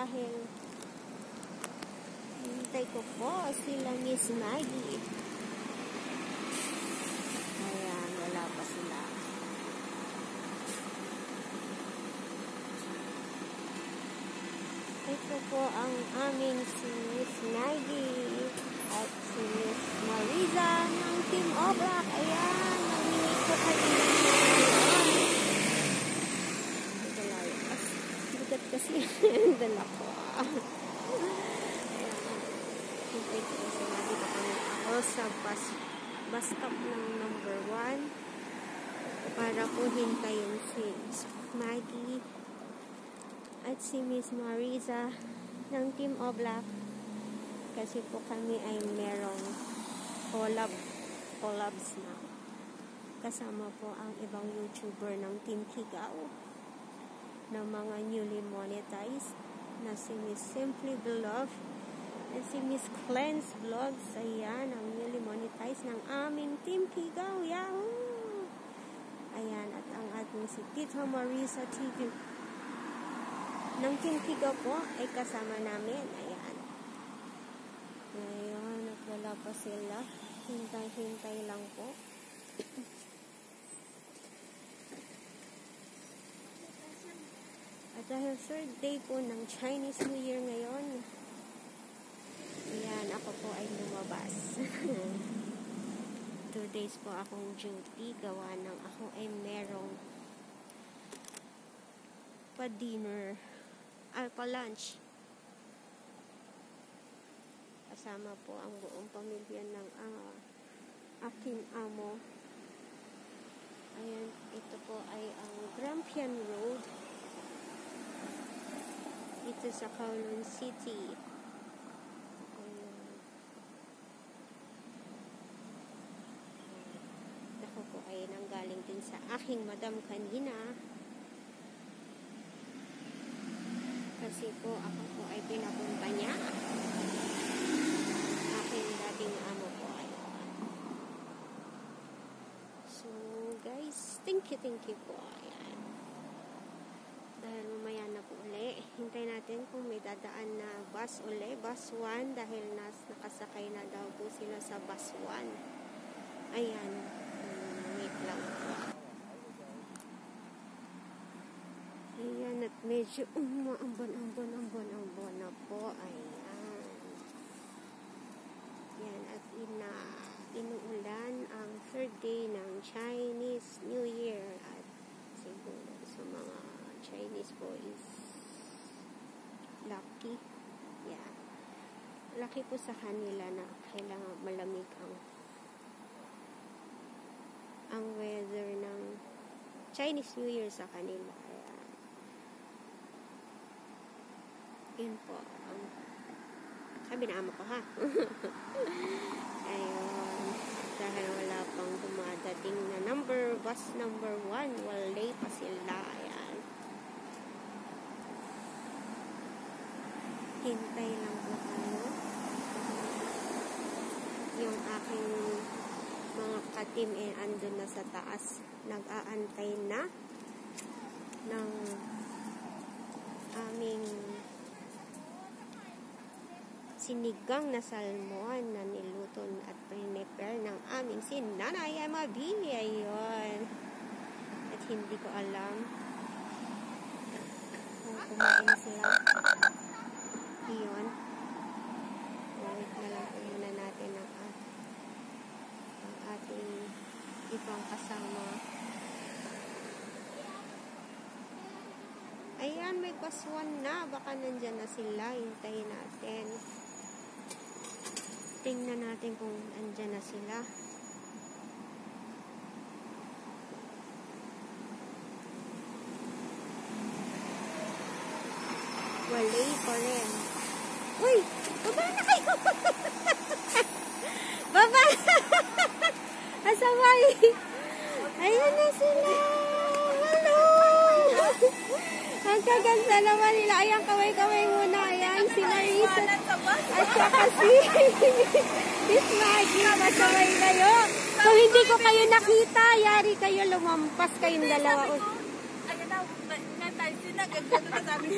dahil hintay ko po sila Miss Maggie. Ayan, wala pa sila. Ito po ang aming si Miss Maggie at si Miss Mariza ng Team Oblak. Ayan, nangingit ko kayo. Bigat kasi yung dala ko. Ayan, hintay ko sila. Dito kami ako sa bus stop ng number 1 para po hintayin si Maggie at si Miss Mariza ng Team Oblak kasi po kami ay merong collabs na kasama po ang ibang YouTuber ng Team Kigaw na mga newly monetized na si Miss Simply Vlog at si Miss Cleanse Vlogs. Ayan, ang newly monetized ng aming Team Kigaw. Yahoo! Ayan, at ang ating si Tita Marisa TV ng Team Kigaw po ay kasama namin. Ayan. Ngayon, at wala pa sila. Hintay-hintay lang po. At dahil third day po ng Chinese New Year ngayon, ayan, ako po ay lumabas. 2 days po akong duty. Gawa ng ako ay merong pa-dinner pa-lunch. Kasama po ang buong pamilya ng aking amo. Ayan, ito po ay ang Grampian Road. Ito sa Kowloon City. Ayan. Ako po ay nanggaling din sa aking madam kanina. Kasi po ako po ay pinapunta niya. Aking dating amo po ay. So guys, thank you po. Ayan. Dahil mamaya na po uli. Hintay natin kung may dadaan na bus uli. Bus 1 dahil nakasakay na daw po sila sa bus 1. Ayan. Wait lang po. Ayan, at medyo umaambon na po. Ayan. Yan, at inuulan ang third day ng Chinese New Year. At siguro sa mga Chinese po is lucky. Yeah. Lucky po sa kanila na kailangan malamig ang weather ng Chinese New Year sa kanila. Yun po. Sabi na amo ko ha. Ayun. Dahil wala pang dumadating na bus number 1. Wala pa sila. Ayan. Hintay lang po tayo. Yung aking mga ka-team andun na sa taas. Nag-aantay na ng aming sinigang na salmon na niluto at prepare ng aming sinanay Amabi. Ayun. At hindi ko alam kung kumain sila. Ayun. Wait na lang po muna natin ang ating ibang kasama. Ayan, may bus 1 na. Baka nandyan na sila. Hintayin natin. Tingnan natin kung andyan na sila. Walay pa rin. Uy! Baba na kayo! Baba! Asaway! Ayan na sila! Hello! Ang kaganda naman nila. Ayan, kaway-kaway muna. Ayan, si Marisa. At saka si Miss Maggie. Masaway kayo. Kung hindi ko kayo nakita, yari kayo, lumampas kayong dalawa. Ayun na, natay sinagagano na sabi.